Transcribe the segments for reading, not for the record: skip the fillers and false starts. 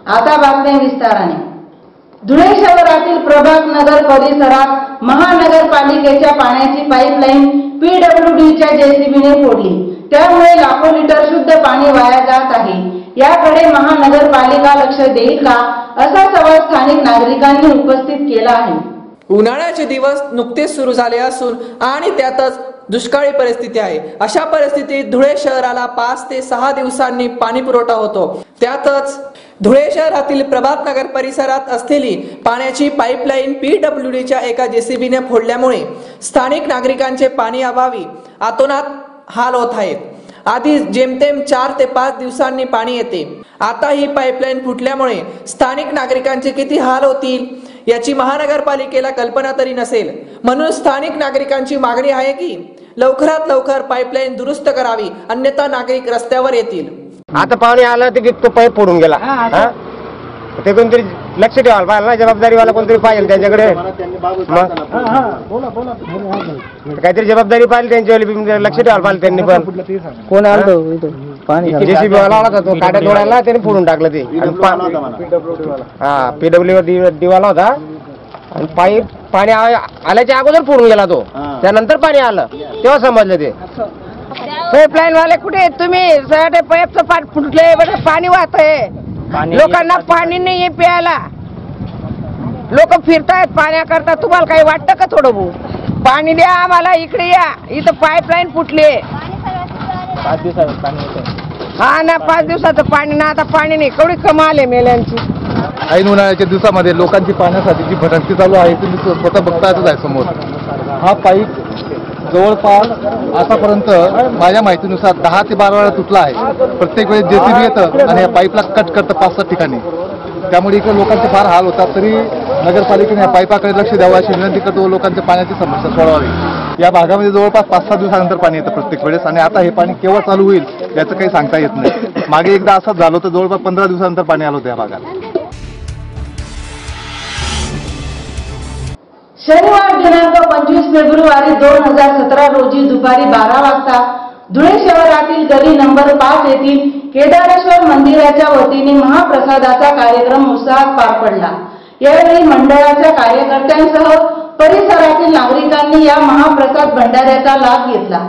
आता बातम्या विस्ताराने। धुळे शहरातील प्रभात नगर परिसरात महानगरपालिकेच्या पाण्याची पाईपलाईन पीडब्ल्यूडीच्या जेसीबीने फोडली, त्यामुळे लाखो लिटर शुद्ध पाणी वाया जात आहे। याकडे महानगरपालिका लक्ष देईल का, असा सवाल स्थानिक नागरिकांनी उपस्थित केला आहे। उन्हाळ्याचे दिवस नुकतेच सुरू झाले असून आणि त्यातच दुष्काळी परिस्थिती आहे। अशा परिस्थितीत धुळे शहराला 5 ते 6 दिवसांनी पाणी पुरवठा होतो। त्यातच धुळे शहरातील प्रभात नगर परिसरात असलेली पाण्याची पाईपलाईन पीडब्ल्यूडीच्या एका जेसीबीने फोडल्यामुळे स्थानिक नागरिकांचे पाणी अभावी अतोनात हाल होत आहेत। आधी जेमतेम 4 ते 5 दिवसांनी पाणी येते, आता ही पाईपलाईन फुटल्यामुळे स्थानिक नागरिकांचे किती हाल होतील याची महानगरपालिकेला कल्पना तरी नसेल। म्हणून स्थानिक नागरिकांची मागणी आहे की लवकरात लवकर पाईपलाईन दुरुस्त करावी, अन्यथा नागरिक रस्त्यावर येतील। आता पाणी आलं तर तो पाईप फोडून गेला, ते कोणतरी लक्ष ठेवायला पाहिजे ना, जबाबदारीवाला कोणतरी पाहिजे त्यांच्याकडे। काहीतरी जबाबदारी पाहिजे त्यांच्यावाली, लक्ष ठेवायला पाहिजे त्यांनी। पण कोण आलं पाणी जेसीबी वाला होता, तो काट्या तोडायला त्याने फोडून टाकलं ते। हा पीडब्ल्यूडी वाला होता आणि पाणी आल्याच्या अगोदर फोडून गेला तो, त्यानंतर पाणी आलं तेव्हा समजलं ते। पाईपलाईन वाले कुठे तुम्ही? सगळे पाईपचं पाणी फुटले, पाणी वाहत आहे, लोकांना पाणी नाही प्यायला, लोक फिरतायत पाण्याकरता। तुम्हाला काही वाटतं का थोडं बहुत पाणी द्या आम्हाला, इकडे या, इथं पाईपलाईन फुटले। 5 दिवसाचं पाणी होतं। हा ना, 5 दिवसाचं पाणी ना, आता पाणी नाही, केवढी कमाल आहे मेल्यांची। ऐन उन्हाळ्याच्या दिवसामध्ये लोकांची पाण्यासाठीची भटकंती चालू आहे, तुम्ही स्वतः बघताच आहे समोर। हा पाईप जवळपास आतापर्यंत माझ्या माहितीनुसार 10 ते 12 वेळा तुटला आहे। प्रत्येक वेळेस जेसीबी येतं आणि या पाईपला कट करतं 5-7 ठिकाणी, त्यामुळे इकडे लोकांचे फार हाल होतात। तरी नगरपालिकेने या पाईपाकडे लक्ष द्यावं अशी विनंती करतो, लोकांच्या पाण्याची समस्या सोडवावी। या भागामध्ये जवळपास 5-6 दिवसानंतर पाणी येतं प्रत्येक वेळेस, आणि आता हे पाणी केव्हा चालू होईल याचं काही सांगता येत नाही। मागे एकदा असंच झालं होतं, जवळपास 15 दिवसानंतर पाणी आलं होतं या भागात। शनिवार दिनांक 25 फेब्रुवारी 2017 रोजी दुपारी 12 वाजता धुळे शहरातील गली नंबर 5 येथील केदारेश्वर मंदिराच्या वतीने महाप्रसादाचा कार्यक्रम उत्साहात पार पडला। यावेळी मंडळाच्या कार्यकर्त्यांसह परिसरातील नागरिकांनी या महाप्रसाद भंडाऱ्याचा लाभ घेतला।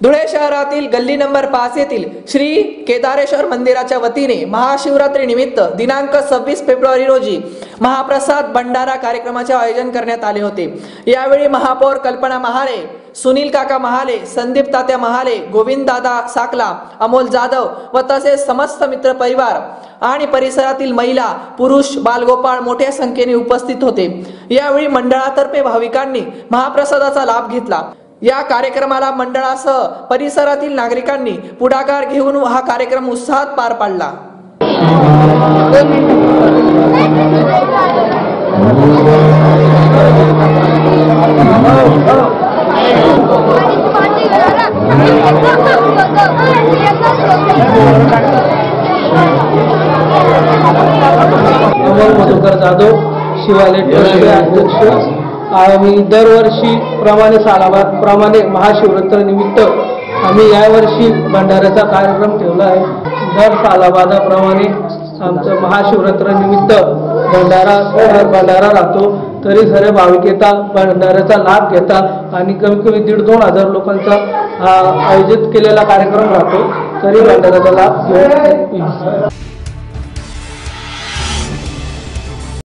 धुळे शहरातील गल्ली नंबर 5 येथील श्री केदारेश्वर मंदिराच्या वतीने महाशिवरात्री निमित्त दिनांक 26 फेब्रुवारी रोजी महाप्रसाद भंडारा कार्यक्रमाचे आयोजन करण्यात आले होते। यावेळी महापौर कल्पना महाले, सुनील काका महाले, संदीप तात्या महाले, गोविंद दादा साकला, अमोल जाधव व तसेच समस्त मित्र परिवार आणि परिसरातील महिला, पुरुष, बालगोपाळ मोठ्या संख्येने उपस्थित होते। यावेळी मंडळातर्फे भाविकांनी महाप्रसादाचा लाभ घेतला। या कार्यक्रमाला मंडळासह परिसरातील नागरिकांनी पुढाकार घेऊन हा कार्यक्रम उत्साहात पार पाडला। मधुकर जाधव, शिवालय ट्रस्टचे अध्यक्ष। आम्ही दरवर्षी प्रमाणे सालाबाद महाशिवरात्री निमित्त आम्ही यावर्षी भंडाऱ्याचा कार्यक्रम ठेवला आहे। दर सालाबादाप्रमाणे आमचं महाशिवरात्री निमित्त भंडारा राहतो, तरी सर्व भाविक येतात, भंडाऱ्याचा लाभ घेतात आणि कमीत कमी 1,500-2 हजार लोकांचा आयोजित केलेला कार्यक्रम राहतो, तरी भंडाऱ्याचा लाभ घेतात।